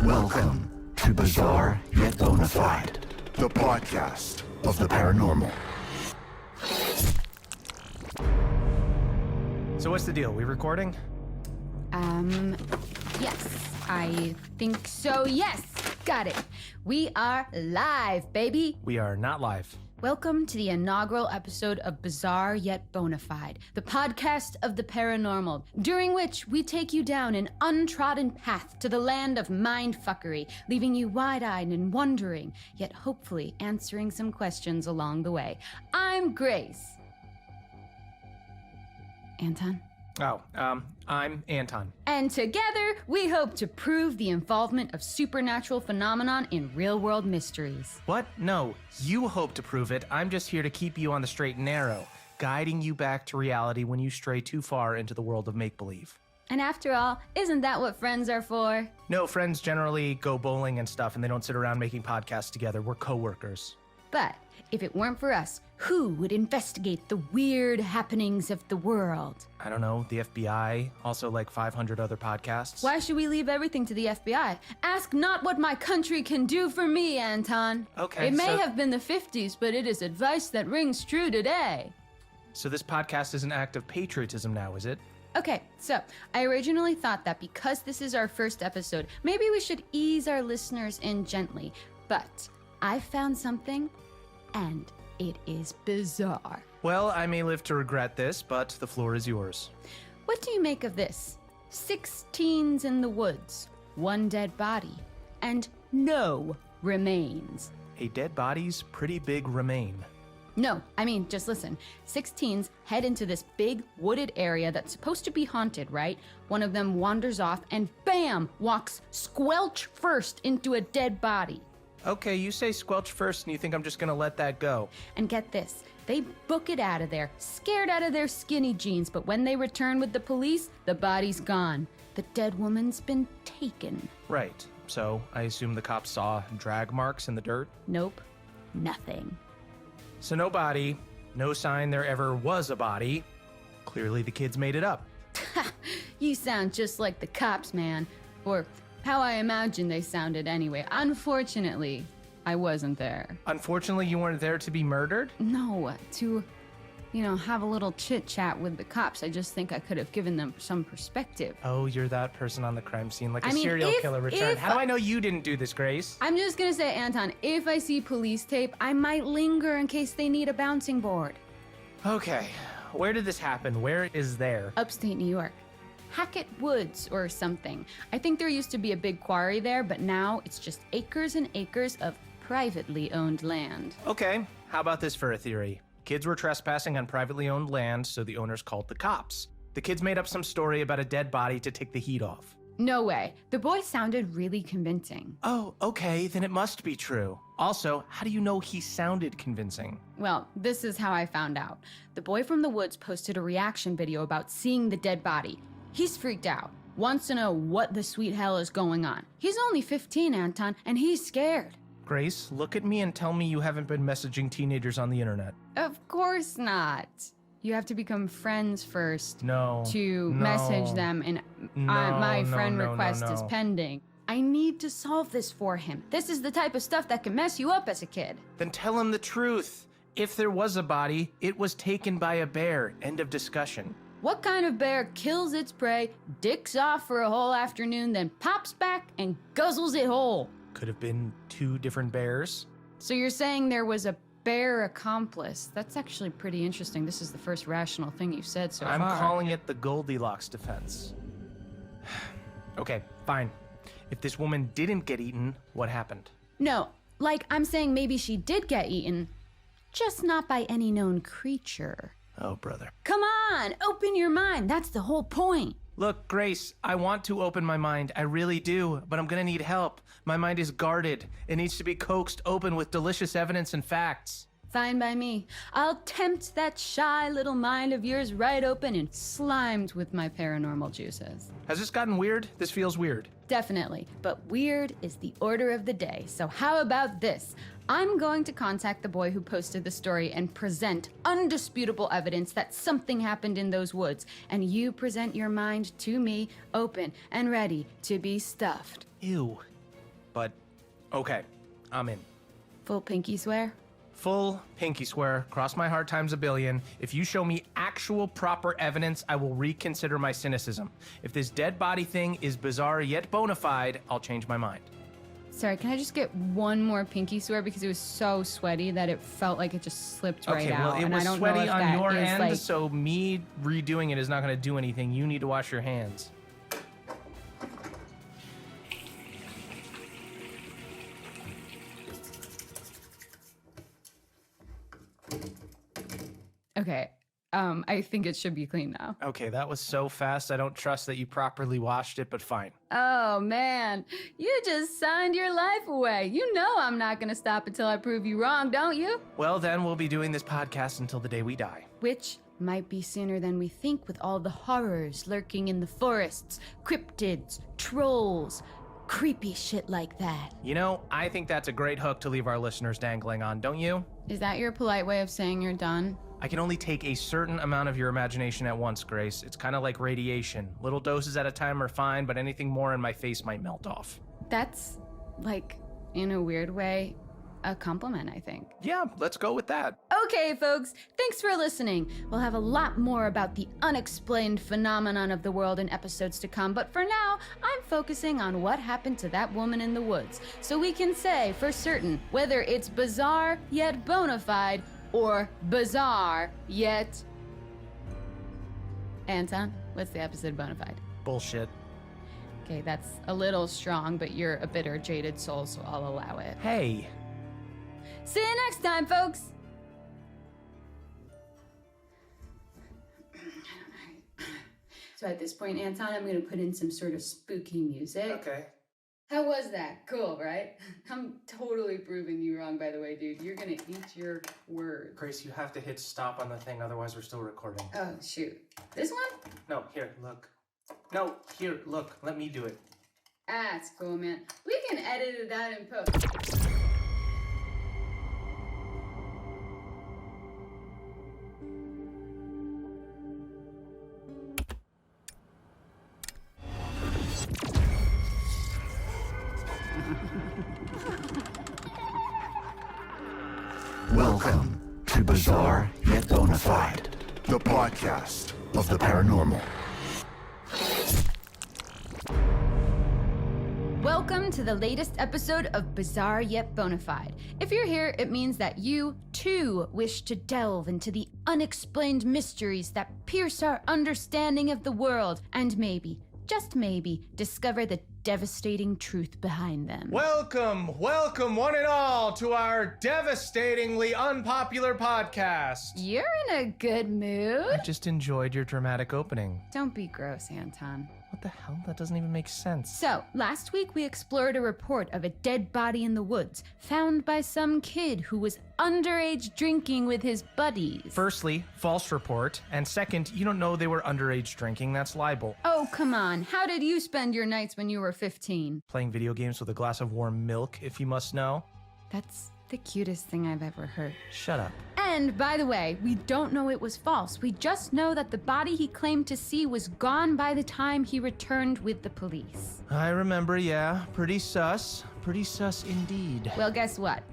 Welcome to Bizarre Yet Bonafide, the podcast of the paranormal. So what's the deal? We recording? Yes, I think so. Yes, got it. We are live, baby. We are not live. Welcome to the inaugural episode of Bizarre Yet Bonafide, the podcast of the paranormal, during which we take you down an untrodden path to the land of mindfuckery, leaving you wide-eyed and wondering, yet hopefully answering some questions along the way. I'm Grace. Anton? I'm Anton. And together, we hope to prove the involvement of supernatural phenomenon in real-world mysteries. What? No, you hope to prove it. I'm just here to keep you on the straight and narrow, guiding you back to reality when you stray too far into the world of make-believe. And after all, isn't that what friends are for? No, friends generally go bowling and stuff, and they don't sit around making podcasts together. We're coworkers. But if it weren't for us, who would investigate the weird happenings of the world? I don't know, the FBI, also like 500 other podcasts. Why should we leave everything to the FBI? Ask not what my country can do for me, Anton. Okay, It may have been the 50s, but it is advice that rings true today. So this podcast is an act of patriotism now, is it? Okay, so I originally thought that because this is our first episode, maybe we should ease our listeners in gently. But I found something, and it is bizarre. Well, I may live to regret this, but the floor is yours. What do you make of this? 6 teens in the woods, 1 dead body, and no remains. A dead body's pretty big remain. No, I mean, just listen. 6 teens head into this big wooded area that's supposed to be haunted, right? One of them wanders off and bam, walks squelch first into a dead body. Okay, you say squelch first and you think I'm just gonna let that go. And get this, they book it out of there, scared out of their skinny jeans, but when they return with the police, the body's gone. The dead woman's been taken. Right, so I assume the cops saw drag marks in the dirt? Nope, nothing. So no body, no sign there ever was a body. Clearly the kids made it up. You sound just like the cops, man. Or how I imagine they sounded anyway. Unfortunately, I wasn't there. Unfortunately, you weren't there to be murdered? No, to, have a little chit-chat with the cops. I just think I could have given them some perspective. Oh, you're that person on the crime scene, like I a mean, serial killer returned. if How do I know you didn't do this, Grace? I'm just gonna say, Anton, if I see police tape, I might linger in case they need a bouncing board. Okay, where did this happen? Where is there? Upstate New York. Hackett Woods or something. I think there used to be a big quarry there, but now it's just acres and acres of privately owned land. Okay, how about this for a theory? Kids were trespassing on privately owned land, so the owners called the cops. The kids made up some story about a dead body to take the heat off. No way. The boy sounded really convincing. Oh, okay, then it must be true. Also, how do you know he sounded convincing? Well, this is how I found out. The boy from the woods posted a reaction video about seeing the dead body. He's freaked out, wants to know what the sweet hell is going on. He's only 15, Anton, and he's scared. Grace, look at me and tell me you haven't been messaging teenagers on the internet. Of course not. You have to become friends first No. to message them, and my friend request is pending. I need to solve this for him. This is the type of stuff that can mess you up as a kid. Then tell him the truth. If there was a body, it was taken by a bear. End of discussion. What kind of bear kills its prey, dicks off for a whole afternoon, then pops back and guzzles it whole? Could have been 2 different bears. So you're saying there was a bear accomplice? That's actually pretty interesting. This is the first rational thing you've said so I'm far. calling it the Goldilocks defense. Okay, fine. If this woman didn't get eaten, what happened? No, like I'm saying maybe she did get eaten, just not by any known creature. Oh, brother. Come on, open your mind. That's the whole point. Look, Grace, I want to open my mind. I really do, but I'm gonna need help. My mind is guarded. It needs to be coaxed open with delicious evidence and facts. Fine by me. I'll tempt that shy little mind of yours right open and slimed with my paranormal juices. Has this gotten weird? This feels weird. Definitely, but weird is the order of the day. So how about this? I'm going to contact the boy who posted the story and present undisputable evidence that something happened in those woods. And you present your mind to me, open and ready to be stuffed. Ew. But, okay, I'm in. Full pinky swear? Full pinky swear, cross my heart times a billion. If you show me actual proper evidence, I will reconsider my cynicism. If this dead body thing is bizarre yet bona fide, I'll change my mind. Sorry, can I just get one more pinky swear because it was so sweaty that it felt like it just slipped right out. Okay, well, it was sweaty on your end, so me redoing it is not going to do anything. You need to wash your hands. Okay, I think it should be clean now. Okay, that was so fast. I don't trust that you properly washed it, but fine. Oh man, you just signed your life away. You know I'm not gonna stop until I prove you wrong, don't you? Well, then we'll be doing this podcast until the day we die. Which might be sooner than we think with all the horrors lurking in the forests, cryptids, trolls, creepy shit like that. You know, I think that's a great hook to leave our listeners dangling on, don't you? Is that your polite way of saying you're done? I can only take a certain amount of your imagination at once, Grace. It's kind of like radiation. Little doses at a time are fine, but anything more in my face might melt off. That's, like, in a weird way, a compliment, I think. Yeah, let's go with that. Okay, folks, thanks for listening. We'll have a lot more about the unexplained phenomenon of the world in episodes to come, but for now, I'm focusing on what happened to that woman in the woods, so we can say for certain whether it's bizarre yet bona fide, or bizarre yet... Anton, what's the episode Bonafide? Bullshit. Okay, that's a little strong, but you're a bitter, jaded soul, so I'll allow it. Hey. See you next time, folks! So at this point, Anton, I'm gonna put in some sort of spooky music. Okay. How was that? Cool, right? I'm totally proving you wrong, by the way, dude. You're gonna eat your words. Grace, you have to hit stop on the thing, otherwise we're still recording. Oh, shoot. This one? No, here, look. No, here, look. Let me do it. Ah, it's cool, man. We can edit it out in post. Welcome to Bizarre Yet Bonafide, the podcast of the paranormal. Welcome to the latest episode of Bizarre Yet Bonafide. If you're here, it means that you, too, wish to delve into the unexplained mysteries that pierce our understanding of the world, and maybe, just maybe, discover the devastating truth behind them. Welcome one and all to our devastatingly unpopular podcast. You're in a good mood. I just enjoyed your dramatic opening. Don't be gross, Anton. What the hell? That doesn't even make sense. So, last week we explored a report of a dead body in the woods, found by some kid who was underage drinking with his buddies. Firstly, false report. And second, you don't know they were underage drinking. That's libel. Oh, come on. How did you spend your nights when you were 15? Playing video games with a glass of warm milk, if you must know. That's the cutest thing I've ever heard. Shut up. And, by the way, we don't know it was false. We just know that the body he claimed to see was gone by the time he returned with the police. I remember, yeah. Pretty sus. Pretty sus indeed. Well, guess what?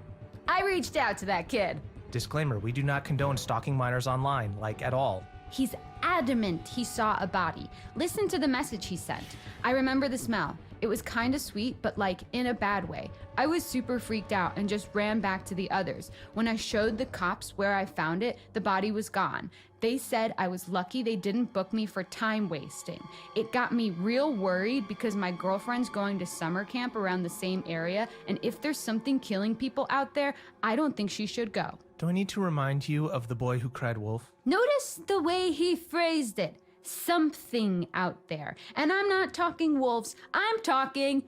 I reached out to that kid. Disclaimer, we do not condone stalking minors online, like at all. He's adamant he saw a body. Listen to the message he sent. I remember the smell. It was kind of sweet, but like in a bad way. I was super freaked out and just ran back to the others. When I showed the cops where I found it, the body was gone. They said I was lucky they didn't book me for time wasting. It got me real worried because my girlfriend's going to summer camp around the same area, and if there's something killing people out there, I don't think she should go. Do I need to remind you of the boy who cried wolf? Notice the way he phrased it. Something out there. And I'm not talking wolves, I'm talking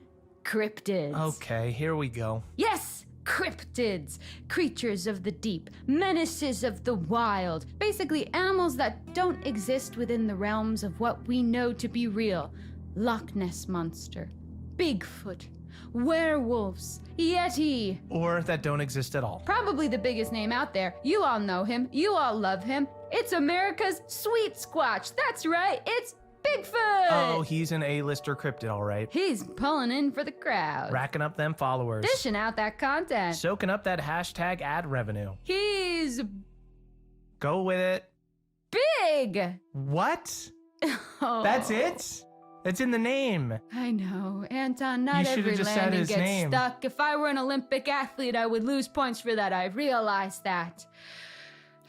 cryptids. Okay, here we go. Yes, cryptids. Creatures of the deep, menaces of the wild. Basically, animals that don't exist within the realms of what we know to be real. Loch Ness Monster, Bigfoot, werewolves, Yeti. Or that don't exist at all. Probably the biggest name out there. You all know him. You all love him. It's America's Sweet Squatch. That's right. It's Bigfoot. Oh, he's an A-lister cryptid, all right. He's pulling in for the crowd. Racking up them followers. Dishing out that content. Soaking up that hashtag ad revenue. He's Go with it. big. What? Oh. That's it? It's in the name. I know, Anton, not You should've every just said landing his gets name. stuck. If I were an Olympic athlete, I would lose points for that. I realize that.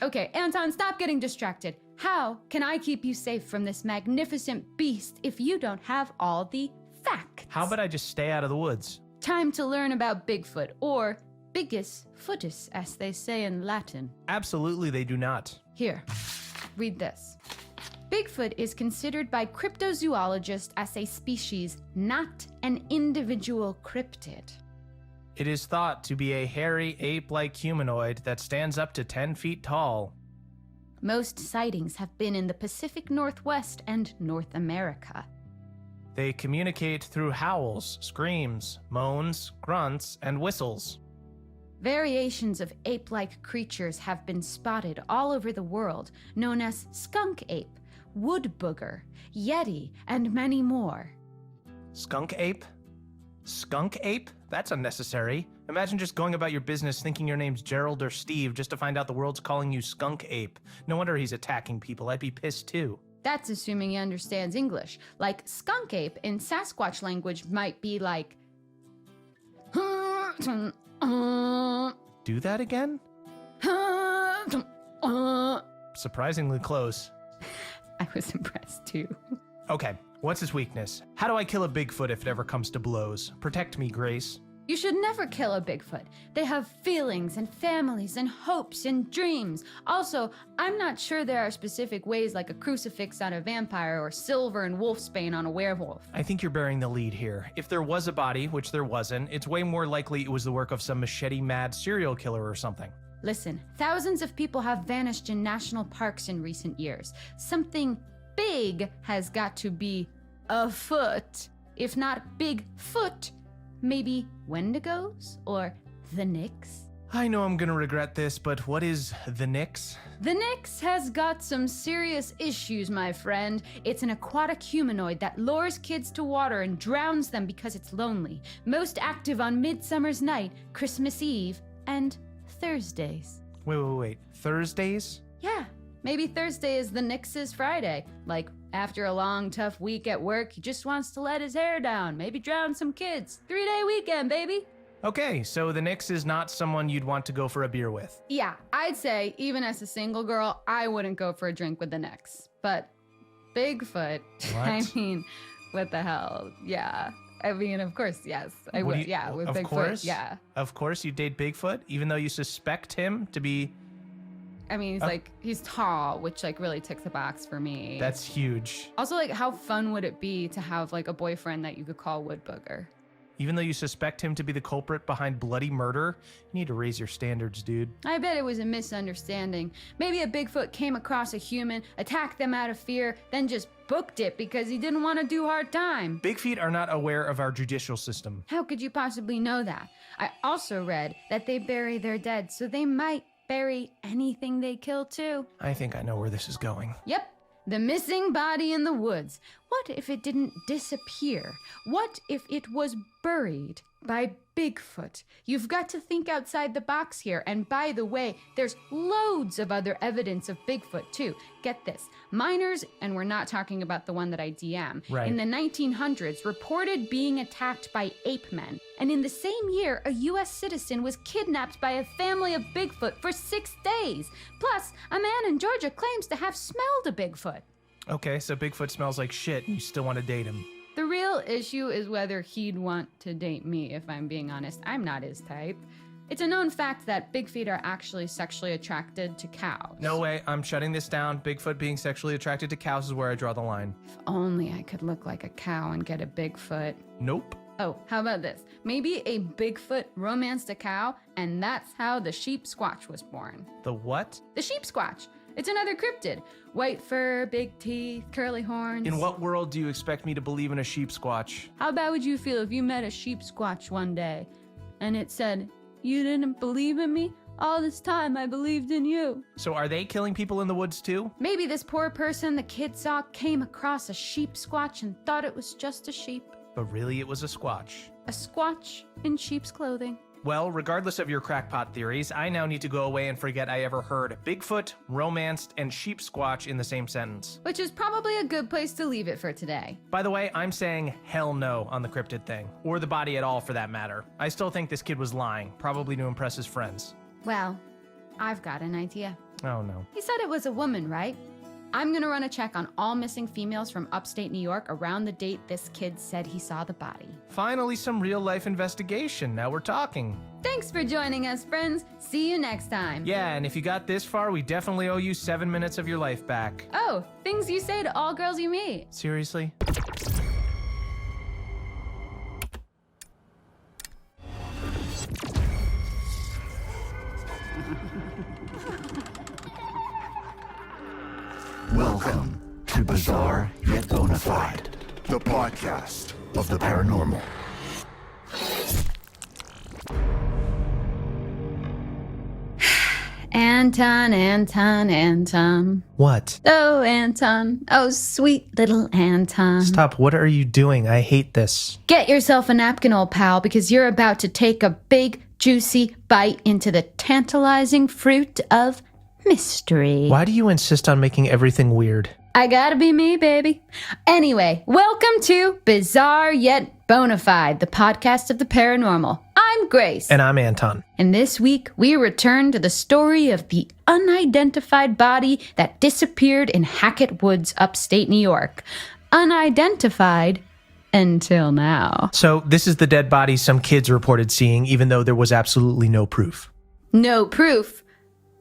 Okay, Anton, stop getting distracted. How can I keep you safe from this magnificent beast if you don't have all the facts? How about I just stay out of the woods? Time to learn about Bigfoot, or Bigus footus, as they say in Latin. Absolutely, they do not. Here, read this. Bigfoot is considered by cryptozoologists as a species, not an individual cryptid. It is thought to be a hairy ape-like humanoid that stands up to 10 feet tall. Most sightings have been in the Pacific Northwest and North America. They communicate through howls, screams, moans, grunts, and whistles. Variations of ape-like creatures have been spotted all over the world, known as skunk ape, wood booger, yeti, and many more. Skunk ape? Skunk ape? That's unnecessary. Imagine just going about your business thinking your name's Gerald or Steve just to find out the world's calling you skunk ape. No wonder he's attacking people. I'd be pissed too. That's assuming he understands English. Like skunk ape in Sasquatch language might be like... Do that again? Surprisingly close. I was impressed too. Okay, what's his weakness? How do I kill a Bigfoot if it ever comes to blows? Protect me, Grace. You should never kill a Bigfoot. They have feelings and families and hopes and dreams. Also, I'm not sure there are specific ways like a crucifix on a vampire or silver and wolfsbane on a werewolf. I think you're bearing the lead here. If there was a body, which there wasn't, it's way more likely it was the work of some machete-mad serial killer or something. Listen, thousands of people have vanished in national parks in recent years. Something big has got to be afoot. If not Bigfoot, maybe Wendigos or the Nyx? I know I'm gonna regret this, but what is the Nyx? The Nyx has got some serious issues, my friend. It's an aquatic humanoid that lures kids to water and drowns them because it's lonely. Most active on Midsummer's Night, Christmas Eve, and Thursdays. Wait. Thursdays? Yeah, maybe Thursday is the Nyx's Friday. Like, after a long, tough week at work, he just wants to let his hair down, maybe drown some kids. 3-day weekend, baby. Okay, so the Nyx is not someone you'd want to go for a beer with. Yeah, I'd say, even as a single girl, I wouldn't go for a drink with the Nyx. But Bigfoot, What? I mean, what the hell? Yeah. I mean, of course, yes. I What do would, you- yeah, with of Bigfoot, course? yeah. Of course you date Bigfoot, even though you suspect him to be... I mean, he's like, he's tall, which like really ticks the box for me. That's huge. Also, like, how fun would it be to have like a boyfriend that you could call Wood Booger? Even though you suspect him to be the culprit behind bloody murder, you need to raise your standards, dude. I bet it was a misunderstanding. Maybe a Bigfoot came across a human, attacked them out of fear, then just booked it because he didn't want to do hard time. Big feet are not aware of our judicial system. How could you possibly know that? I also read that they bury their dead, so they might bury anything they kill too. I think I know where this is going. Yep, the missing body in the woods. What if it didn't disappear? What if it was buried by Bigfoot? You've got to think outside the box here. And by the way, there's loads of other evidence of Bigfoot too. Get this. Miners, and we're not talking about the one that I DM, Right. in the 1900s reported being attacked by ape men. And in the same year, a US citizen was kidnapped by a family of Bigfoot for 6 days. Plus, a man in Georgia claims to have smelled a Bigfoot. Okay, so Bigfoot smells like shit and you still want to date him. The real issue is whether he'd want to date me, if I'm being honest. I'm not his type. It's a known fact that big feet are actually sexually attracted to cows. No way, I'm shutting this down. Bigfoot being sexually attracted to cows is where I draw the line. If only I could look like a cow and get a Bigfoot. Nope. Oh, how about this? Maybe a Bigfoot romanced a cow, and that's how the sheep squatch was born. The what? The sheep squatch. It's another cryptid. White fur, big teeth, curly horns. In what world do you expect me to believe in a sheep squatch? How bad would you feel if you met a sheep squatch one day and it said, "You didn't believe in me? All this time I believed in you." So are they killing people in the woods too? Maybe this poor person the kid saw came across a sheep squatch and thought it was just a sheep. But really it was a squatch. A squatch in sheep's clothing. Well, regardless of your crackpot theories, I now need to go away and forget I ever heard Bigfoot, romanced, and sheep squatch in the same sentence. Which is probably a good place to leave it for today. By the way, I'm saying hell no on the cryptid thing, or the body at all for that matter. I still think this kid was lying, probably to impress his friends. Well, I've got an idea. Oh no. He said it was a woman, right? I'm gonna run a check on all missing females from upstate New York around the date this kid said he saw the body. Finally, some real life investigation. Now we're talking. Thanks for joining us, friends. See you next time. Yeah, and if you got this far, we definitely owe you 7 minutes of your life back. Oh, things you say to all girls you meet. Seriously? Welcome to Bizarre Yet Bonafide, the podcast of the paranormal. Anton. What? Oh, Anton. Oh, sweet little Anton. Stop, what are you doing? I hate this. Get yourself a napkin, old pal, because you're about to take a big, juicy bite into the tantalizing fruit of mystery. Why do you insist on making everything weird? I gotta be me, baby. Anyway, welcome to Bizarre Yet Bonafide, the podcast of the paranormal. I'm Grace. And I'm Anton. And this week, we return to the story of the unidentified body that disappeared in Hackett Woods, upstate New York. Unidentified until now. So this is the dead body some kids reported seeing, even though there was absolutely no proof. No proof.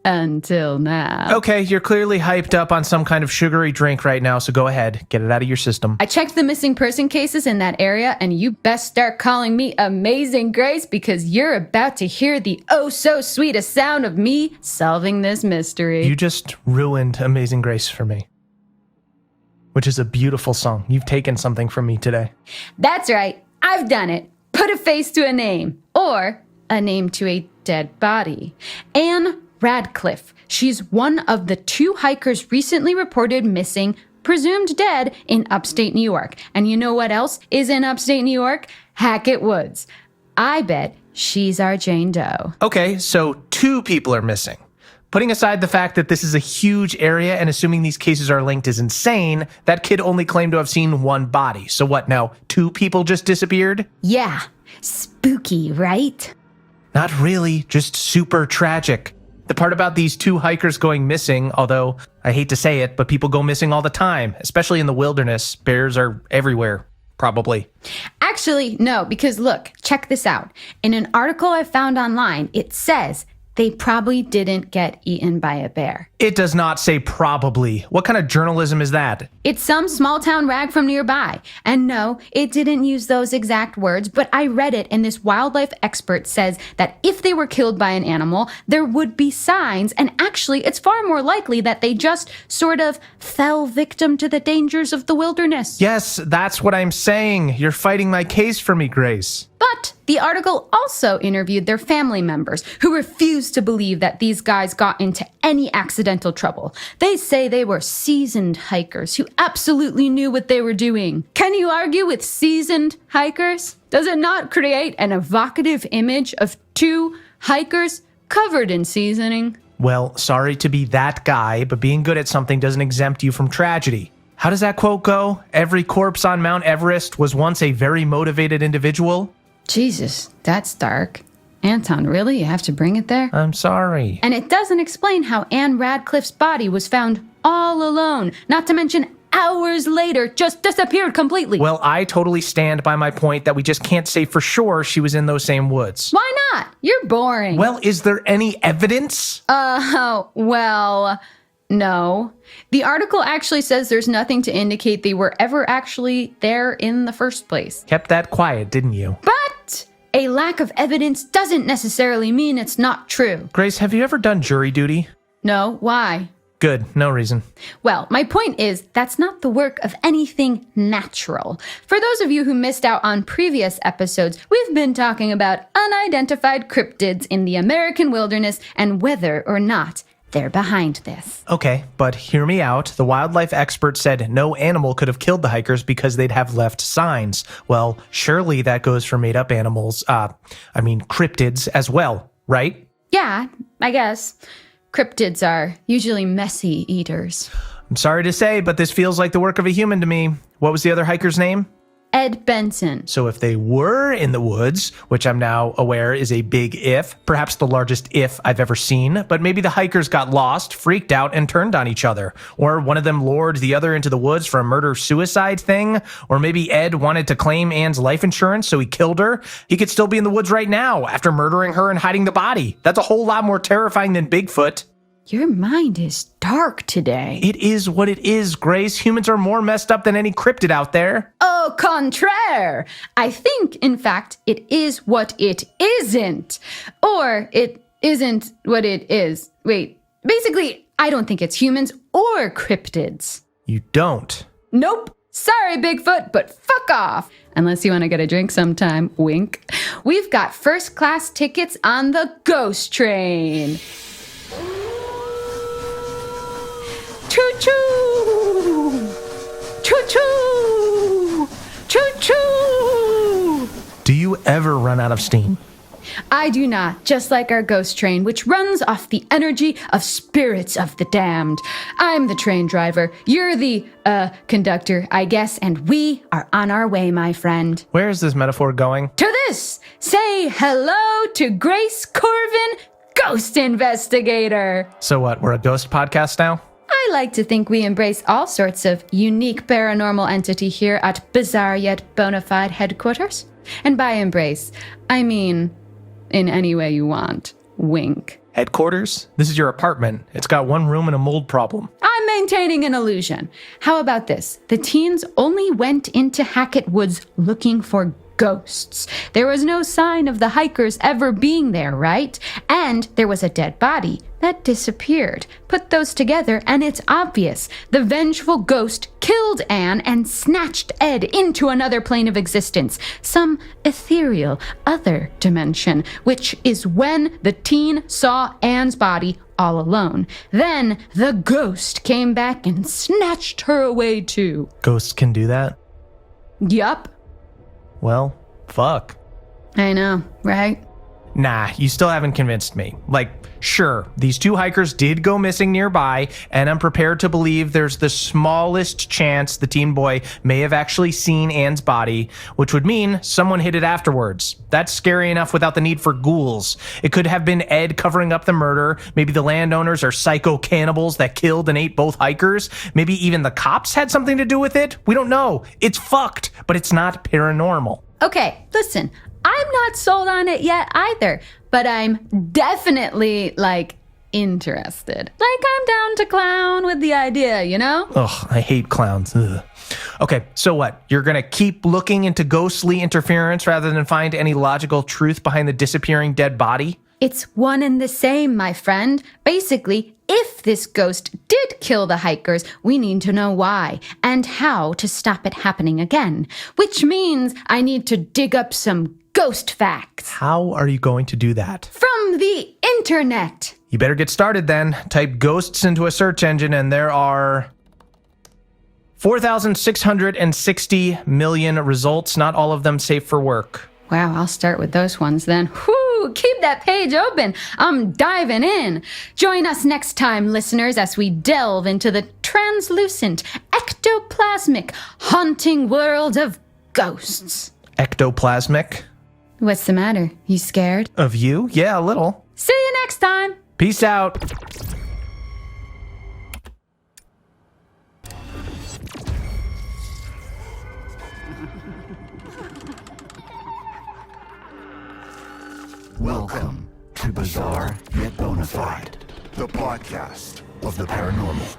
Until now. Okay, you're clearly hyped up on some kind of sugary drink right now, so go ahead, get it out of your system. I checked the missing person cases in that area, and you best start calling me Amazing Grace because you're about to hear the oh-so-sweetest sound of me solving this mystery. You just ruined Amazing Grace for me. Which is a beautiful song. You've taken something from me today. That's right. I've done it. Put a face to a name. Or a name to a dead body. Anne Radcliffe. She's one of the 2 hikers recently reported missing, presumed dead, in upstate New York. And you know what else is in upstate New York? Hackett Woods. I bet she's our Jane Doe. Okay, so 2 people are missing. Putting aside the fact that this is a huge area and assuming these cases are linked is insane, that kid only claimed to have seen 1 body. So what now, 2 people just disappeared? Yeah. Spooky, right? Not really, just super tragic. The part about these 2 hikers going missing, although I hate to say it, but people go missing all the time, especially in the wilderness. Bears are everywhere, probably. Actually, no, because look, check this out. In an article I found online, it says they probably didn't get eaten by a bear. It does not say probably. What kind of journalism is that? It's some small town rag from nearby. And no, it didn't use those exact words, but I read it, and this wildlife expert says that if they were killed by an animal, there would be signs, and actually it's far more likely that they just sort of fell victim to the dangers of the wilderness. Yes, that's what I'm saying. You're fighting my case for me, Grace. But the article also interviewed their family members who refused to believe that these guys got into any accidental trouble. They say they were seasoned hikers who absolutely knew what they were doing. Can you argue with seasoned hikers? Does it not create an evocative image of 2 hikers covered in seasoning? Well, sorry to be that guy, but being good at something doesn't exempt you from tragedy. How does that quote go? Every corpse on Mount Everest was once a very motivated individual? Jesus, that's dark. Anton, really? You have to bring it there? I'm sorry. And it doesn't explain how Anne Radcliffe's body was found all alone, not to mention hours later just disappeared completely. Well, I totally stand by my point that we just can't say for sure she was in those same woods. Why not? You're boring. Well, is there any evidence? Well, no. The article actually says there's nothing to indicate they were ever actually there in the first place. Kept that quiet, didn't you? But a lack of evidence doesn't necessarily mean it's not true. Grace, have you ever done jury duty? No, why? Good, no reason. Well, my point is, that's not the work of anything natural. For those of you who missed out on previous episodes, we've been talking about unidentified cryptids in the American wilderness and whether or not they're behind this. Okay, but hear me out. The wildlife expert said no animal could have killed the hikers because they'd have left signs. Well, surely that goes for made-up animals, cryptids as well, right? Yeah, I guess. Cryptids are usually messy eaters. I'm sorry to say, but this feels like the work of a human to me. What was the other hiker's name? Ed Benson. So if they were in the woods, which I'm now aware is a big if, perhaps the largest if I've ever seen, but maybe the hikers got lost, freaked out, and turned on each other. Or one of them lured the other into the woods for a murder-suicide thing. Or maybe Ed wanted to claim Anne's life insurance, so he killed her. He could still be in the woods right now after murdering her and hiding the body. That's a whole lot more terrifying than Bigfoot. Your mind is dark today. It is what it is, Grace. Humans are more messed up than any cryptid out there. Au contraire! I think, in fact, it is what it isn't. Or it isn't what it is. Wait, basically, I don't think it's humans or cryptids. You don't? Nope. Sorry, Bigfoot, but fuck off. Unless you want to get a drink sometime, wink. We've got first-class tickets on the ghost train. Choo-choo! Choo-choo! Choo-choo! Do you ever run out of steam? I do not, just like our ghost train, which runs off the energy of spirits of the damned. I'm the train driver. You're the, conductor, I guess, and we are on our way, my friend. Where is this metaphor going? To this! Say hello to Grace Corvin, ghost investigator. So what, we're a ghost podcast now? I like to think we embrace all sorts of unique paranormal entity here at Bizarre Yet Bonafide headquarters. And by embrace, I mean in any way you want. Wink. Headquarters? This is your apartment. It's got one room and a mold problem. I'm maintaining an illusion. How about this? The teens only went into Hackett Woods looking for ghosts. There was no sign of the hikers ever being there, right? And there was a dead body that disappeared. Put those together and it's obvious. The vengeful ghost killed Anne and snatched Ed into another plane of existence, some ethereal other dimension, which is when the teen saw Anne's body all alone. Then the ghost came back and snatched her away too. Ghosts can do that? Yup. Well, fuck. I know, right? Nah, you still haven't convinced me. Like, sure, these two hikers did go missing nearby, and I'm prepared to believe there's the smallest chance the teen boy may have actually seen Anne's body, which would mean someone hid it afterwards. That's scary enough without the need for ghouls. It could have been Ed covering up the murder. Maybe the landowners are psycho cannibals that killed and ate both hikers. Maybe even the cops had something to do with it. We don't know. It's fucked, but it's not paranormal. Okay, listen, I'm not sold on it yet either, but I'm definitely, interested. I'm down to clown with the idea, you know? Ugh, I hate clowns. Ugh. Okay, so what? You're gonna keep looking into ghostly interference rather than find any logical truth behind the disappearing dead body? It's one and the same, my friend. Basically, if this ghost did kill the hikers, we need to know why and how to stop it happening again. Which means I need to dig up some ghost facts. How are you going to do that? From the internet. You better get started then. Type ghosts into a search engine and there are 4,660 million results, not all of them safe for work. Wow, I'll start with those ones then. Whew, keep that page open. I'm diving in. Join us next time, listeners, as we delve into the translucent, ectoplasmic, haunting world of ghosts. Ectoplasmic? What's the matter? You scared? Of you? Yeah, a little. See you next time. Peace out. Welcome to Bizarre Yet Bonafide, the podcast of the paranormal.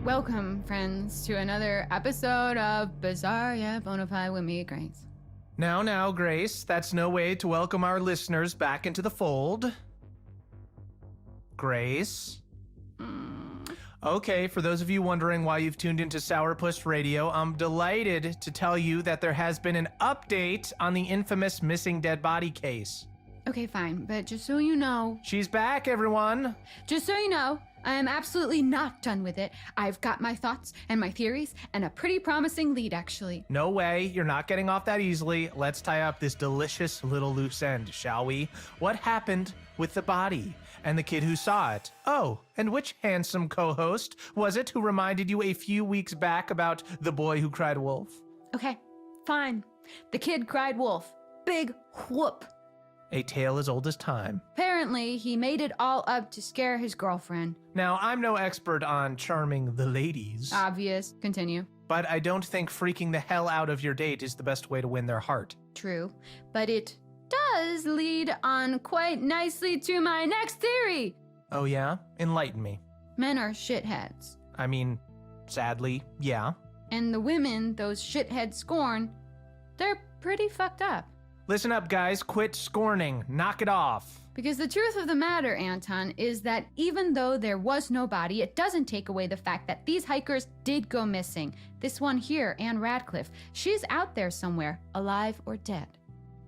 Welcome, friends, to another episode of Bizarre Yet Bonafide with me, Grace. Now, Grace, that's no way to welcome our listeners back into the fold. Grace? Okay, for those of you wondering why you've tuned into Sourpuss Radio, I'm delighted to tell you that there has been an update on the infamous missing dead body case. Okay, fine, but just so you know... She's back, everyone! Just so you know, I am absolutely not done with it. I've got my thoughts and my theories and a pretty promising lead, actually. No way, you're not getting off that easily. Let's tie up this delicious little loose end, shall we? What happened with the body and the kid who saw it? Oh, and which handsome co-host was it who reminded you a few weeks back about the boy who cried wolf? Okay, fine. The kid cried wolf. Big whoop. A tale as old as time. Apparently, he made it all up to scare his girlfriend. Now, I'm no expert on charming the ladies, Obvious. Continue. but I don't think freaking the hell out of your date is the best way to win their heart. True. But it does lead on quite nicely to my next theory. Oh yeah? Enlighten me. Men are shitheads. I mean, sadly, yeah. And the women those shitheads scorn, they're pretty fucked up. Listen up, guys. Quit scorning. Knock it off. Because the truth of the matter, Anton, is that even though there was no body, it doesn't take away the fact that these hikers did go missing. This one here, Anne Radcliffe, she's out there somewhere, alive or dead.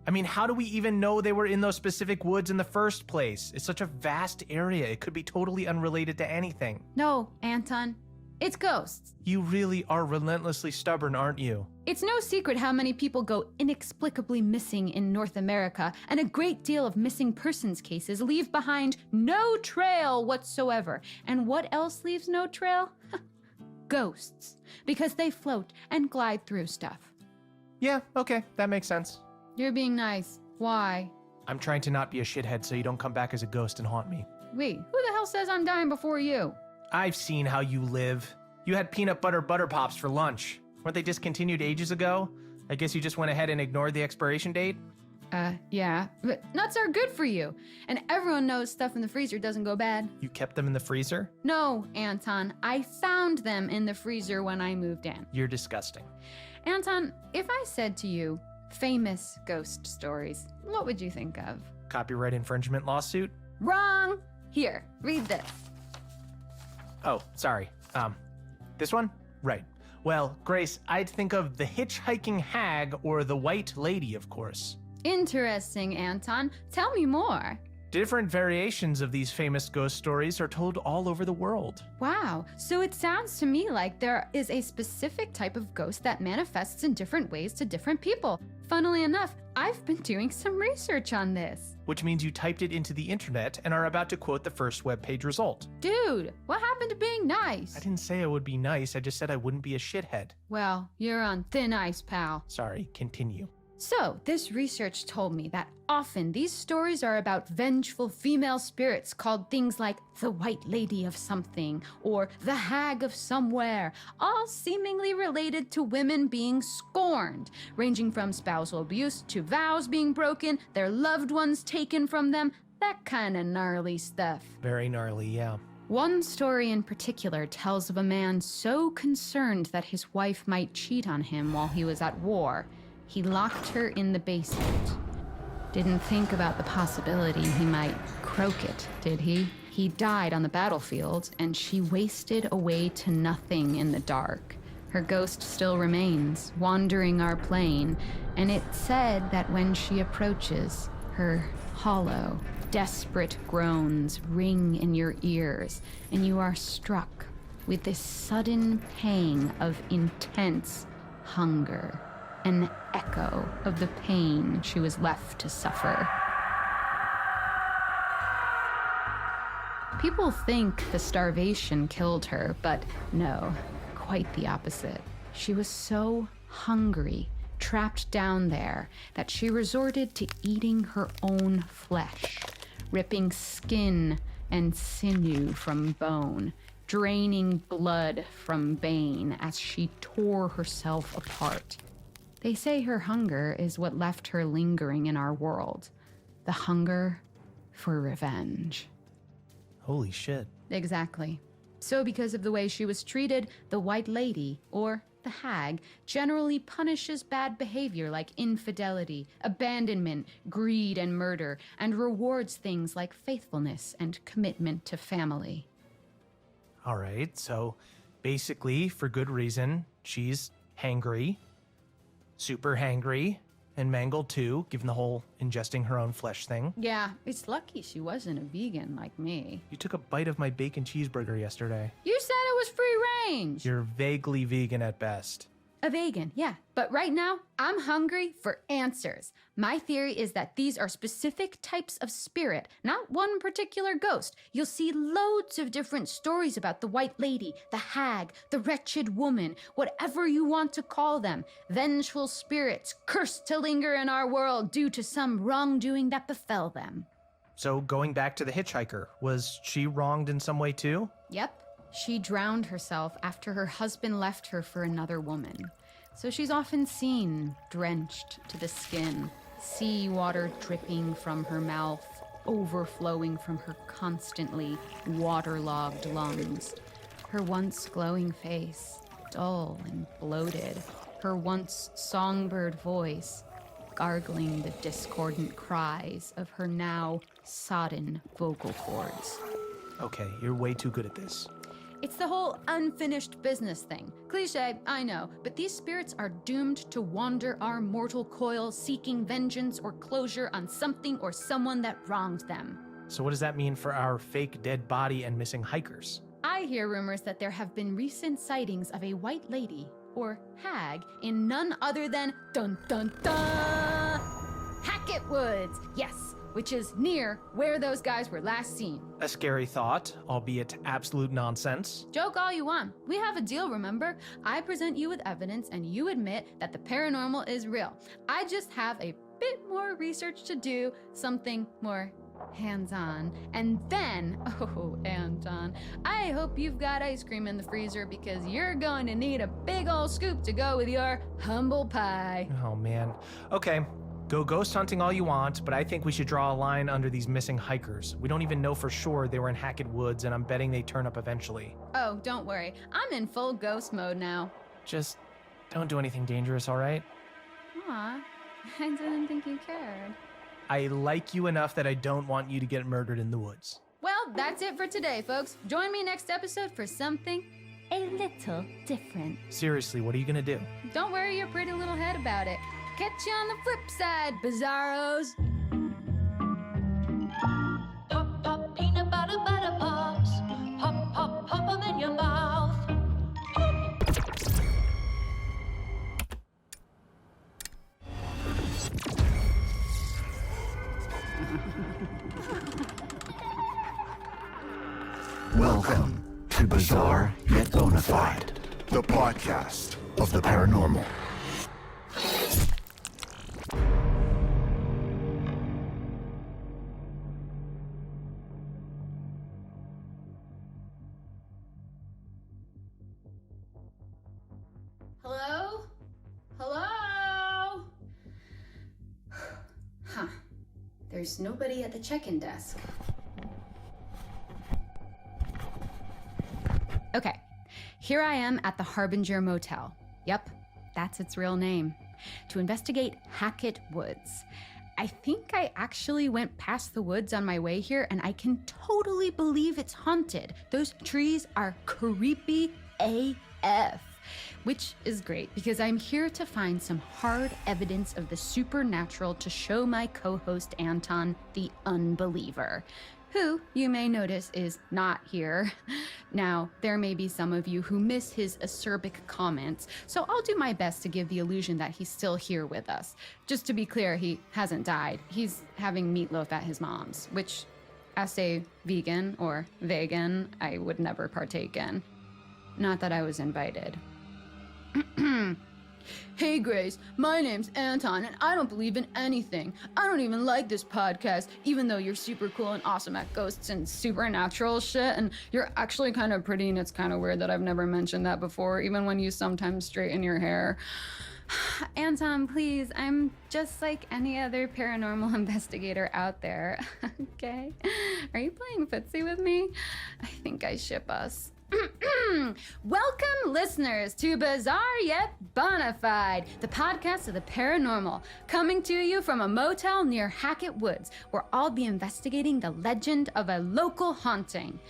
I mean, how do we even know they were in those specific woods in the first place? It's such a vast area. It could be totally unrelated to anything. No, Anton, it's ghosts. You really are relentlessly stubborn, aren't you? It's no secret how many people go inexplicably missing in North America, and a great deal of missing persons cases leave behind no trail whatsoever. And what else leaves no trail? Ghosts. Because they float and glide through stuff. Yeah, okay, that makes sense. You're being nice. Why? I'm trying to not be a shithead so you don't come back as a ghost and haunt me. Wait, who the hell says I'm dying before you? I've seen how you live. You had peanut butter butter pops for lunch. Weren't they discontinued ages ago? I guess you just went ahead and ignored the expiration date? Yeah, but nuts are good for you. And everyone knows stuff in the freezer doesn't go bad. You kept them in the freezer? No, Anton, I found them in the freezer when I moved in. You're disgusting. Anton, if I said to you, famous ghost stories, what would you think of? Copyright infringement lawsuit? Wrong! Here, read this. Oh, sorry. This one? Right. Well, Grace, I'd think of the hitchhiking hag or the white lady, of course. Interesting, Anton. Tell me more. Different variations of these famous ghost stories are told all over the world. Wow, so it sounds to me like there is a specific type of ghost that manifests in different ways to different people. Funnily enough, I've been doing some research on this. Which means you typed it into the internet and are about to quote the first webpage result. Dude, what happened to being nice? I didn't say I would be nice, I just said I wouldn't be a shithead. Well, you're on thin ice, pal. Sorry, continue. So, this research told me that often these stories are about vengeful female spirits called things like the White Lady of something or the Hag of somewhere, all seemingly related to women being scorned, ranging from spousal abuse to vows being broken, their loved ones taken from them, that kind of gnarly stuff. Very gnarly, yeah. One story in particular tells of a man so concerned that his wife might cheat on him while he was at war, he locked her in the basement. Didn't think about the possibility he might croak it, did he? He died on the battlefield, and she wasted away to nothing in the dark. Her ghost still remains, wandering our plane, and it said that when she approaches, her hollow, desperate groans ring in your ears, and you are struck with this sudden pang of intense hunger. An echo of the pain she was left to suffer. People think the starvation killed her, but no, quite the opposite. She was so hungry, trapped down there, that she resorted to eating her own flesh, ripping skin and sinew from bone, draining blood from vein as she tore herself apart. They say her hunger is what left her lingering in our world. The hunger for revenge. Holy shit. Exactly. So because of the way she was treated, the White Lady, or the hag, generally punishes bad behavior like infidelity, abandonment, greed, and murder, and rewards things like faithfulness and commitment to family. All right, so basically, for good reason, she's hangry, super hangry, and mangled too, given the whole ingesting her own flesh thing. Yeah, it's lucky she wasn't a vegan like me. You took a bite of my bacon cheeseburger yesterday. You said it was free range. You're vaguely vegan at best. A vegan, yeah. But right now, I'm hungry for answers. My theory is that these are specific types of spirit, not one particular ghost. You'll see loads of different stories about the white lady, the hag, the wretched woman, whatever you want to call them. Vengeful spirits cursed to linger in our world due to some wrongdoing that befell them. So going back to the hitchhiker, was she wronged in some way too? Yep. She drowned herself after her husband left her for another woman. So she's often seen drenched to the skin, seawater dripping from her mouth, overflowing from her constantly waterlogged lungs. Her once glowing face, dull and bloated. Her once songbird voice, gargling the discordant cries of her now sodden vocal cords. Okay, you're way too good at this. It's the whole unfinished business thing. Cliché, I know, but these spirits are doomed to wander our mortal coil seeking vengeance or closure on something or someone that wronged them. So what does that mean for our fake dead body and missing hikers? I hear rumors that there have been recent sightings of a white lady, or hag, in none other than dun-dun-dun, Hackett Woods, yes, which is near where those guys were last seen. A scary thought, albeit absolute nonsense. Joke all you want. We have a deal, remember? I present you with evidence and you admit that the paranormal is real. I just have a bit more research to do, something more hands-on. And then, oh, Anton, I hope you've got ice cream in the freezer because you're going to need a big old scoop to go with your humble pie. Oh man. Okay. Go ghost hunting all you want, but I think we should draw a line under these missing hikers. We don't even know for sure they were in Hackett Woods, and I'm betting they turn up eventually. Oh, don't worry. I'm in full ghost mode now. Just don't do anything dangerous, all right? Aw, I didn't think you cared. I like you enough that I don't want you to get murdered in the woods. Well, that's it for today, folks. Join me next episode for something a little different. Seriously, what are you gonna do? Don't worry your pretty little head about it. Catch you on the flip side, bizarros. Pop, pop, peanut butter, butter pops. Pop, pop, pop 'em in your mouth. Welcome to Bizarre Yet Bonafide, the podcast of the paranormal. Hello? Hello? Huh. There's nobody at the check-in desk. Okay, here I am at the Harbinger Motel. Yep, that's its real name. To investigate Hackett Woods. I think I actually went past the woods on my way here, and I can totally believe it's haunted. Those trees are creepy AF. Which is great because I'm here to find some hard evidence of the supernatural to show my co-host Anton the unbeliever, who you may notice is not here. Now, there may be some of you who miss his acerbic comments, so I'll do my best to give the illusion that he's still here with us. Just to be clear, he hasn't died. He's having meatloaf at his mom's, which, as a vegan or vegan, I would never partake in. Not that I was invited. Hey Grace, my name's Anton and I don't believe in anything. I don't even like this podcast, even though you're super cool and awesome at ghosts and supernatural shit, and you're actually kind of pretty, and it's kind of weird that I've never mentioned that before, even when you sometimes straighten your hair. Anton, please, I'm just like any other paranormal investigator out there, okay? Are you playing footsie with me? I think I ship us. Welcome, listeners, to Bizarre Yet Bonafide, the podcast of the paranormal, coming to you from a motel near Hackett Woods, where I'll be investigating the legend of a local haunting.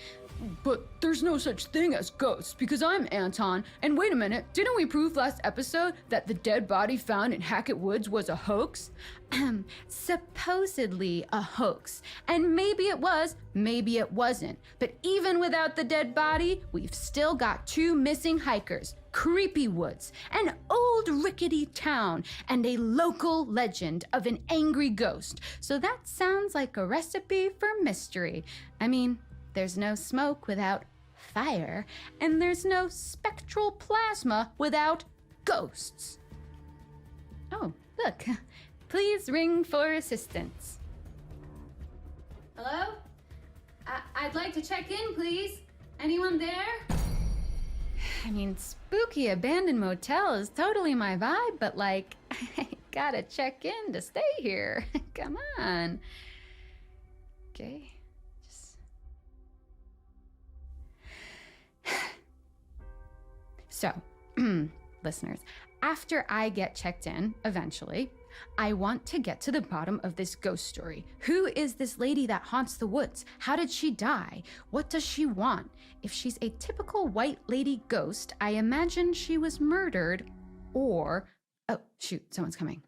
But there's no such thing as ghosts, because I'm Anton, and wait a minute, didn't we prove last episode that the dead body found in Hackett Woods was a hoax? Supposedly a hoax. And maybe it was, maybe it wasn't. But even without the dead body, we've still got 2 missing hikers, creepy woods, an old rickety town, and a local legend of an angry ghost. So that sounds like a recipe for mystery. I mean, there's no smoke without fire, and there's no spectral plasma without ghosts. Oh, look. Please ring for assistance. Hello? I'd like to check in, please. Anyone there? I mean, spooky abandoned motel is totally my vibe, but like, I gotta check in to stay here. Come on. Okay. So, listeners, after I get checked in, eventually, I want to get to the bottom of this ghost story. Who is this lady that haunts the woods? How did she die? What does she want? If she's a typical white lady ghost, I imagine she was murdered, or... Oh, shoot, someone's coming.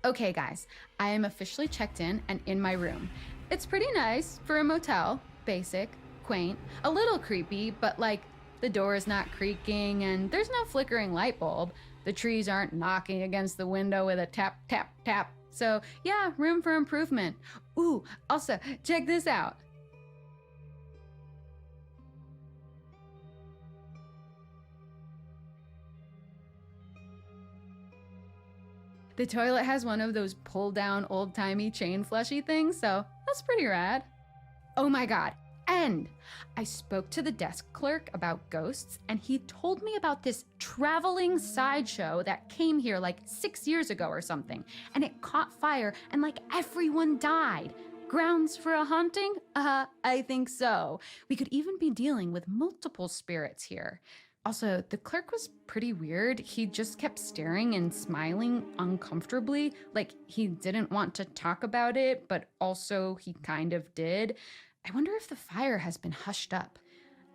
Okay, guys, I am officially checked in and in my room. It's pretty nice for a motel, basic, quaint, a little creepy, but like the door is not creaking and there's no flickering light bulb. The trees aren't knocking against the window with a tap, tap, tap. So yeah, room for improvement. Ooh, also, check this out. The toilet has one of those pull-down old-timey chain flushy things, so that's pretty rad. Oh my god, and I spoke to the desk clerk about ghosts, and he told me about this traveling sideshow that came here like 6 years ago or something, and it caught fire and like everyone died. Grounds for a haunting? I think so. We could even be dealing with multiple spirits here. Also, the clerk was pretty weird. He just kept staring and smiling uncomfortably, like he didn't want to talk about it, but also he kind of did. I wonder if the fire has been hushed up.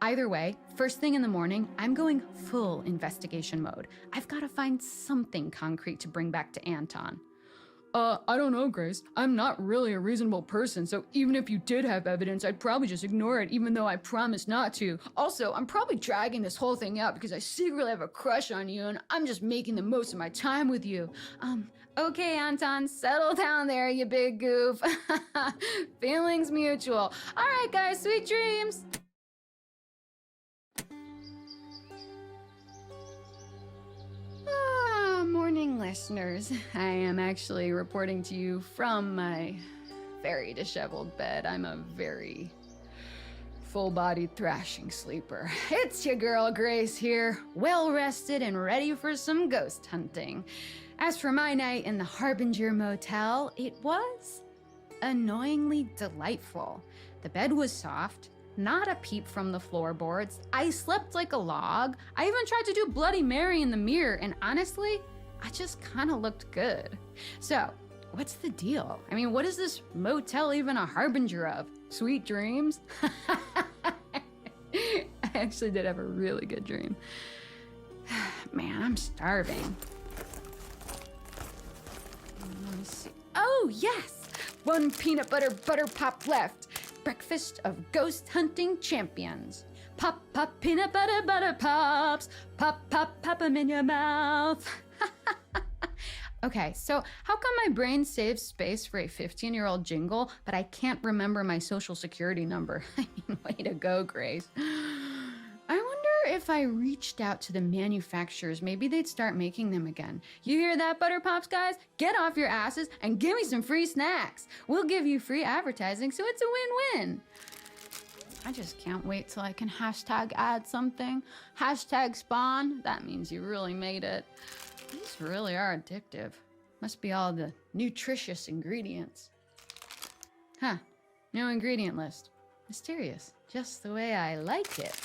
Either way, first thing in the morning, I'm going full investigation mode. I've got to find something concrete to bring back to Anton. I don't know, Grace. I'm not really a reasonable person, so even if you did have evidence, I'd probably just ignore it, even though I promised not to. Also, I'm probably dragging this whole thing out because I secretly have a crush on you, and I'm just making the most of my time with you. Okay, Anton, settle down there, you big goof. Feelings mutual. All right, guys, sweet dreams. Morning, listeners. I am actually reporting to you from my very disheveled bed. I'm a very full-bodied thrashing sleeper. It's your girl Grace here, well-rested and ready for some ghost hunting. As for my night in the Harbinger Motel, it was annoyingly delightful. The bed was soft, not a peep from the floorboards. I slept like a log. I even tried to do Bloody Mary in the mirror, and honestly, I just kind of looked good. So, what's the deal? I mean, what is this motel even a harbinger of? Sweet dreams? I actually did have a really good dream. Man, I'm starving. Let me see. Oh, yes! 1 peanut butter pop left. Breakfast of ghost hunting champions. Pop, pop, peanut butter pops. Pop, pop 'em in your mouth. Okay, so how come my brain saves space for a 15-year-old jingle, but I can't remember my social security number? I mean, way to go, Grace. I wonder if I reached out to the manufacturers, maybe they'd start making them again. You hear that, Butter Pops guys? Get off your asses and give me some free snacks. We'll give you free advertising, so it's a win-win. I just can't wait till I can hashtag add something. Hashtag spawn. That means you really made it. These really are addictive. Must be all the nutritious ingredients. Huh. No ingredient list. Mysterious. Just the way I like it.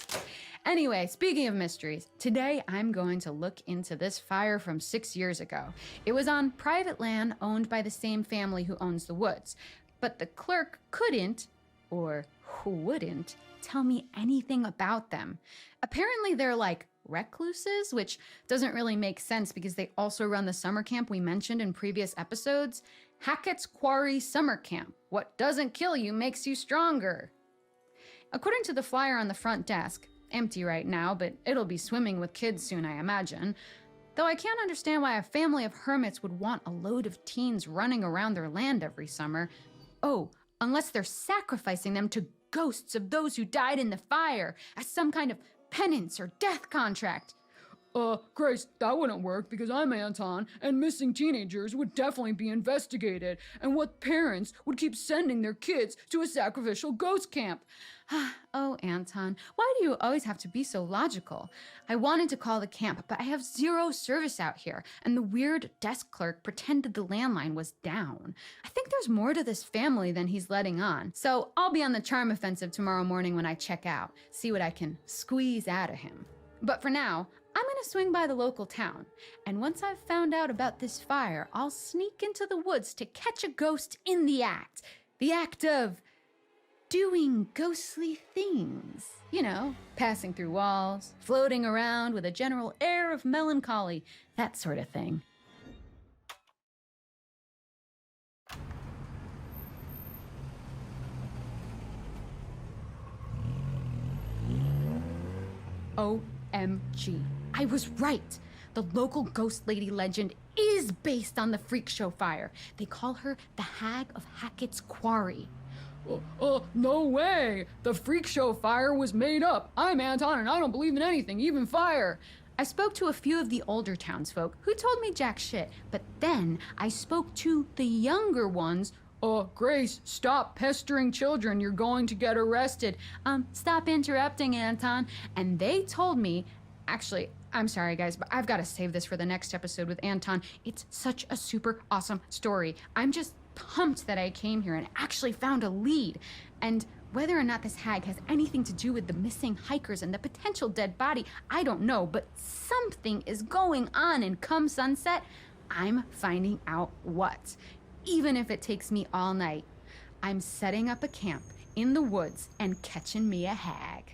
Anyway, speaking of mysteries, today I'm going to look into this fire from 6 years ago. It was on private land owned by the same family who owns the woods. But the clerk couldn't, or wouldn't, tell me anything about them. Apparently they're like recluses, which doesn't really make sense because they also run the summer camp we mentioned in previous episodes. Hackett's Quarry Summer Camp. What doesn't kill you makes you stronger. According to the flyer on the front desk, empty right now, but it'll be swimming with kids soon, I imagine. Though I can't understand why a family of hermits would want a load of teens running around their land every summer. Oh, unless they're sacrificing them to ghosts of those who died in the fire as some kind of penance or death contract. Grace, that wouldn't work because I'm Anton, and missing teenagers would definitely be investigated, and what parents would keep sending their kids to a sacrificial ghost camp? Oh, Anton, why do you always have to be so logical? I wanted to call the camp, but I have zero service out here, and the weird desk clerk pretended the landline was down. I think there's more to this family than he's letting on, so I'll be on the charm offensive tomorrow morning when I check out, see what I can squeeze out of him. But for now, I'm gonna swing by the local town, and once I've found out about this fire, I'll sneak into the woods to catch a ghost in the act of doing ghostly things. You know, passing through walls, floating around with a general air of melancholy, that sort of thing. OMG. I was right. The local ghost lady legend is based on the freak show fire. They call her the Hag of Hackett's Quarry. No way! The freak show fire was made up. I'm Anton and I don't believe in anything, even fire. I spoke to a few of the older townsfolk who told me jack shit, but then I spoke to the younger ones. Grace, stop pestering children. You're going to get arrested. Stop interrupting, Anton. And they told me, actually, I'm sorry guys, but I've got to save this for the next episode with Anton. It's such a super awesome story. I'm just pumped that I came here and actually found a lead. And whether or not this hag has anything to do with the missing hikers and the potential dead body, I don't know, but something is going on, and come sunset, I'm finding out what. Even if it takes me all night, I'm setting up a camp in the woods and catching me a hag.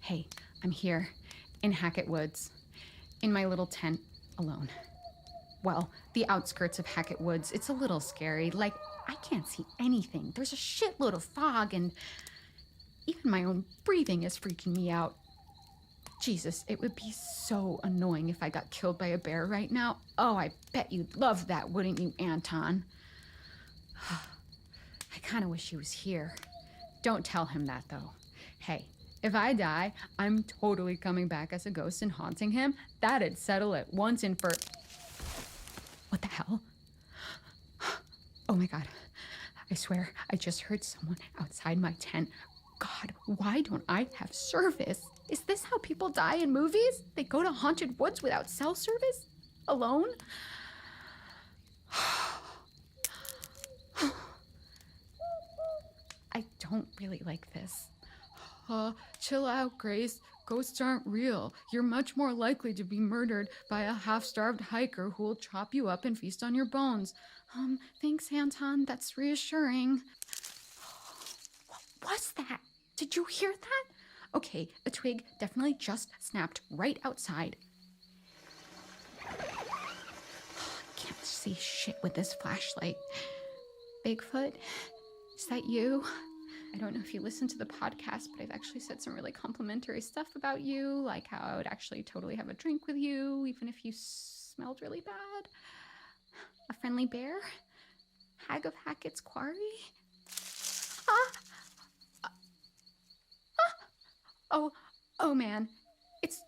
Hey, I'm here in Hackett Woods, in my little tent, alone. Well, the outskirts of Hackett Woods. It's a little scary. Like, I can't see anything. There's a shitload of fog, and even my own breathing is freaking me out. Jesus, it would be so annoying if I got killed by a bear right now. Oh, I bet you'd love that, wouldn't you, Anton? I kind of wish he was here. Don't tell him that, though. Hey, if I die, I'm totally coming back as a ghost and haunting him. That'd settle it once and for... What the hell? Oh my God. I swear, I just heard someone outside my tent. God, why don't I have service? Is this how people die in movies? They go to haunted woods without cell service? Alone? I don't really like this. Chill out, Grace. Ghosts aren't real. You're much more likely to be murdered by a half-starved hiker who will chop you up and feast on your bones. Thanks, Anton. That's reassuring. What was that? Did you hear that? Okay, a twig definitely just snapped right outside. Can't see shit with this flashlight. Bigfoot, is that you? I don't know if you listen to the podcast, but I've actually said some really complimentary stuff about you, like how I would actually totally have a drink with you, even if you smelled really bad. A friendly bear? Hag of Hackett's Quarry? Oh man, it's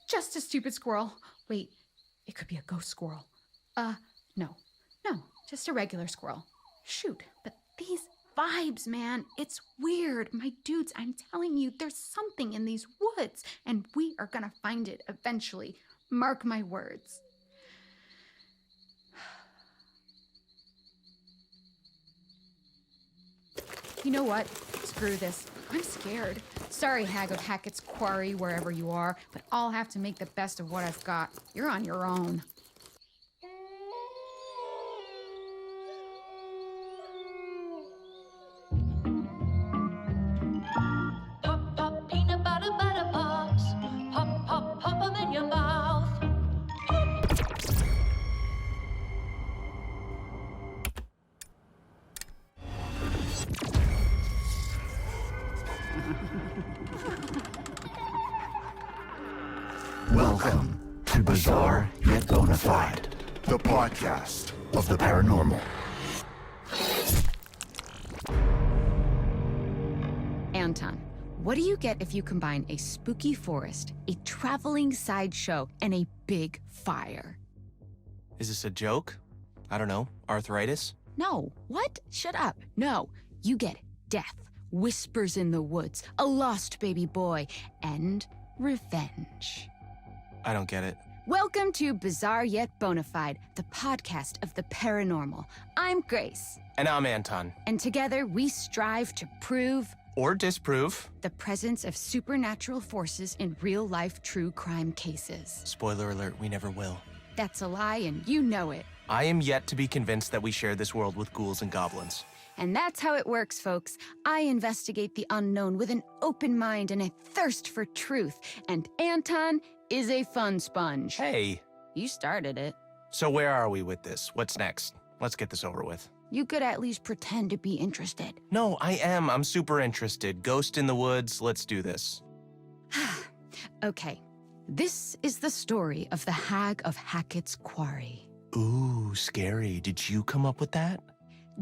just a stupid squirrel. Wait, it could be a ghost squirrel. No, just a regular squirrel. Shoot, but these vibes, man, it's weird. My dudes, I'm telling you, there's something in these woods, and we are gonna find it eventually. Mark my words. You know what? Screw this. I'm scared. Sorry, Hag of Hackett's Quarry, wherever you are, but I'll have to make the best of what I've got. You're on your own. Pop, pop, peanut butter, butter pops. Pop, pop, pop 'em in your mouth. Welcome to Bizarre Yet Bonafide, the podcast of the paranormal. Anton, what do you get if you combine a spooky forest, a traveling sideshow, and a big fire? Is this a joke? I don't know. Arthritis? No. What? Shut up. No. You get death, whispers in the woods, a lost baby boy, and revenge. I don't get it. Welcome to Bizarre Yet Bonafide, the podcast of the paranormal. I'm Grace, And I'm Anton. and together we strive to prove Or disprove. the presence of supernatural forces in real-life true crime cases. Spoiler alert, we never will. That's a lie, and you know it. I am yet to be convinced that we share this world with ghouls and goblins. And that's how it works, folks. I investigate the unknown with an open mind and a thirst for truth. And Anton is a fun sponge. Hey, You started it. so where are we with this? What's next? Let's get this over with. You could at least pretend to be interested. No, I am. I'm super interested. Ghost in the woods, let's do this. Okay, this is the story of the Hag of Hackett's Quarry. Ooh, scary. Did you come up with that?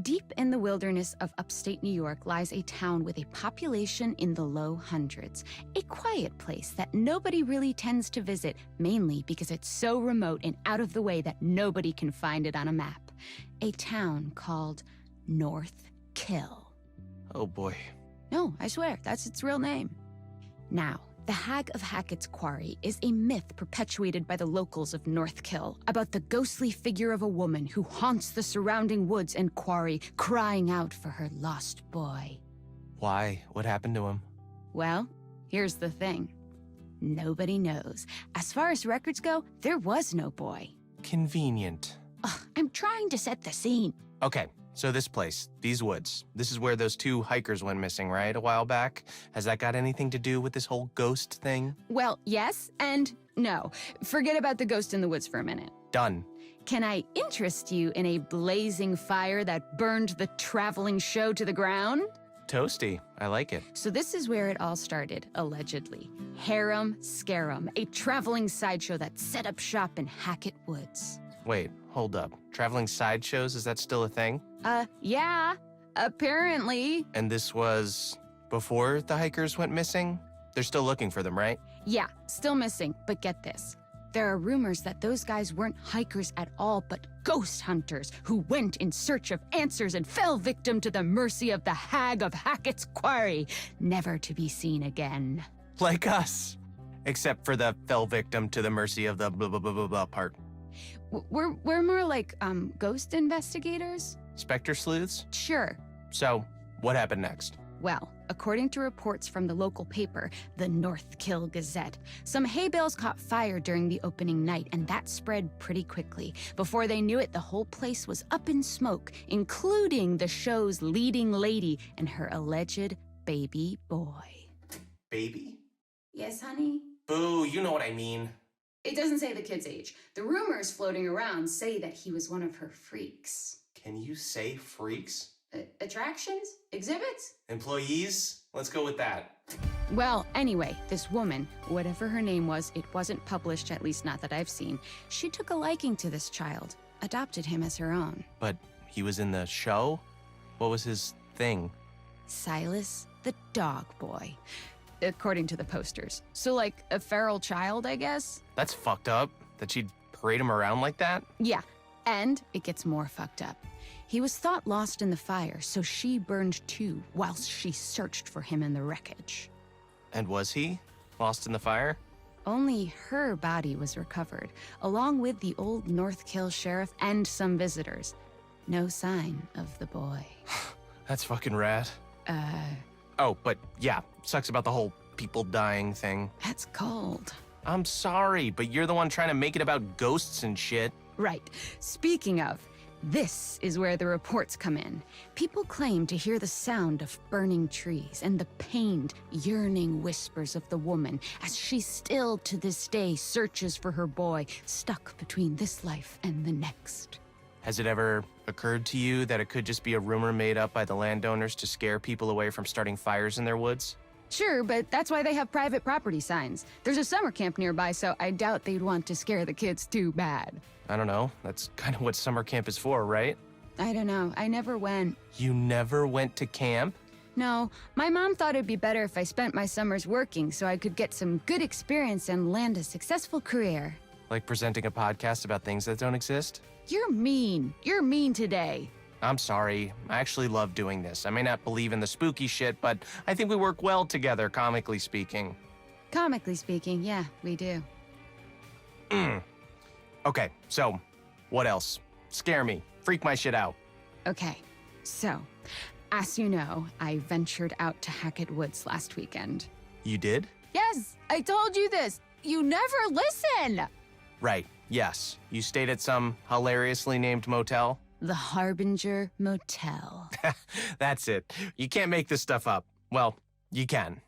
Deep in the wilderness of upstate New York lies a town with a population in the low hundreds. A quiet place that nobody really tends to visit, mainly because it's so remote and out of the way that nobody can find it on a map. A town called North Kill. Oh boy. No, I swear, that's its real name. Now, the Hag of Hackett's Quarry is a myth perpetuated by the locals of North Kill about the ghostly figure of a woman who haunts the surrounding woods and quarry, crying out for her lost boy. Why? What happened to him? Well, here's the thing. Nobody knows. As far as records go, there was no boy. Convenient. Ugh, I'm trying to set the scene. Okay, so this place, these woods, this is where those two hikers went missing, right, a while back? Has that got anything to do with this whole ghost thing? Well, yes and no. Forget about the ghost in the woods for a minute. Done. Can I interest you in a blazing fire that burned the traveling show to the ground? Toasty. I like it. So this is where it all started, allegedly. Harem Scarum, a traveling sideshow that set up shop in Hackett Woods. Wait, hold up. Traveling sideshows, is that still a thing? Yeah, apparently. And this was before the hikers went missing? They're still looking for them, right? Yeah, still missing, but get this. There are rumors that those guys weren't hikers at all, but ghost hunters who went in search of answers and fell victim to the mercy of the Hag of Hackett's Quarry, never to be seen again. Like us. Except for the fell victim to the mercy of the blah blah blah blah blah part. We're more like, ghost investigators? Spectre sleuths? Sure. So, what happened next? Well, according to reports from the local paper, the North Kill Gazette, some hay bales caught fire during the opening night, and that spread pretty quickly. Before they knew it, the whole place was up in smoke, including the show's leading lady and her alleged baby boy. Baby? Yes, honey? Boo, you know what I mean. It doesn't say the kid's age. The rumors floating around say that he was one of her freaks. Can you say freaks? Attractions? Exhibits? Employees? Let's go with that. Well, anyway, this woman, whatever her name was, it wasn't published, at least not that I've seen. She took a liking to this child, adopted him as her own. But he was in the show? What was his thing? Silas, the dog boy, according to the posters. So like a feral child, I guess? That's fucked up. That she'd parade him around like that? Yeah, and it gets more fucked up. He was thought lost in the fire, so she burned too, whilst she searched for him in the wreckage. And was he? Lost in the fire? Only her body was recovered, along with the old North Kill sheriff and some visitors. No sign of the boy. That's fucking rad. Oh, but yeah, sucks about the whole people dying thing. That's cold. I'm sorry, but you're the one trying to make it about ghosts and shit. Right. Speaking of, this is where the reports come in. People claim to hear the sound of burning trees and the pained, yearning whispers of the woman as she still to this day searches for her boy, stuck between this life and the next. Has it ever occurred to you that it could just be a rumor made up by the landowners to scare people away from starting fires in their woods? Sure, but that's why they have private property signs. There's a summer camp nearby, so I doubt they'd want to scare the kids too bad. I don't know. That's kind of what summer camp is for, right? I don't know. I never went. You never went to camp? No, my mom thought it'd be better if I spent my summers working so I could get some good experience and land a successful career. Like presenting a podcast about things that don't exist? You're mean. You're mean today. I'm sorry. I actually love doing this. I may not believe in the spooky shit, but I think we work well together, comically speaking. Comically speaking, yeah, we do. Okay, so, what else? Scare me. Freak my shit out. Okay, so, as you know, I ventured out to Hackett Woods last weekend. You did? Yes, I told you this. You never listen. Right, yes. You stayed at some hilariously named motel? The Harbinger Motel. That's it. You can't make this stuff up. Well, you can.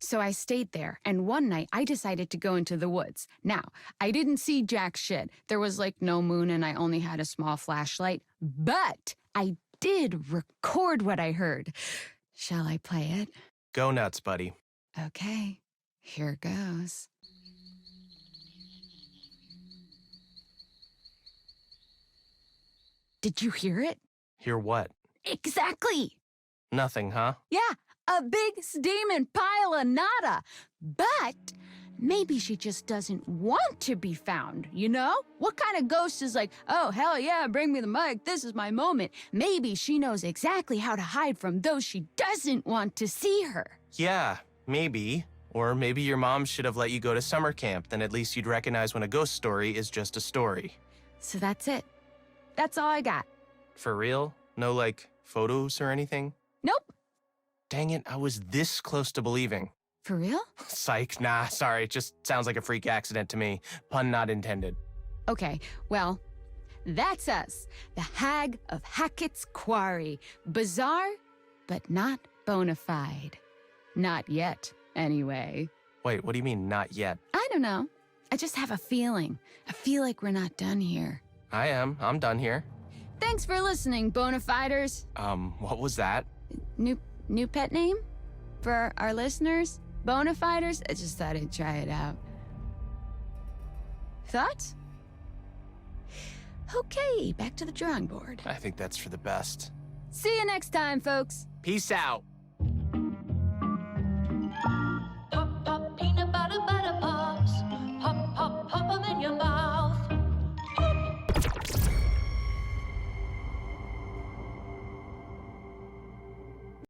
So I stayed there, and one night I decided to go into the woods. Now, I didn't see jack shit. There was like no moon and I only had a small flashlight, but I did record what I heard. Shall I play it? Go nuts, buddy. Okay, here goes. Did you hear it? Hear what? Exactly. Nothing, huh? Yeah, a big steaming pile of nada. But maybe she just doesn't want to be found, you know? What kind of ghost is like, oh, hell yeah, bring me the mic, this is my moment. Maybe she knows exactly how to hide from those she doesn't want to see her. Yeah, maybe. Or maybe your mom should have let you go to summer camp, then at least you'd recognize when a ghost story is just a story. So that's it. That's all I got. For real? No, like, photos or anything? Nope. Dang it, I was this close to believing. For real? Psych, nah, sorry, it just sounds like a freak accident to me. Pun not intended. Okay, well, that's us. The Hag of Hackett's Quarry. Bizarre, but not bona fide. Not yet, anyway. Wait, what do you mean, not yet? I don't know. I just have a feeling. I feel like we're not done here. I am. I'm done here. Thanks for listening, Bonafiders. What was that? New pet name? For our listeners? Bonafiders? I just thought I'd try it out. Thoughts? Okay, back to the drawing board. I think that's for the best. See you next time, folks. Peace out.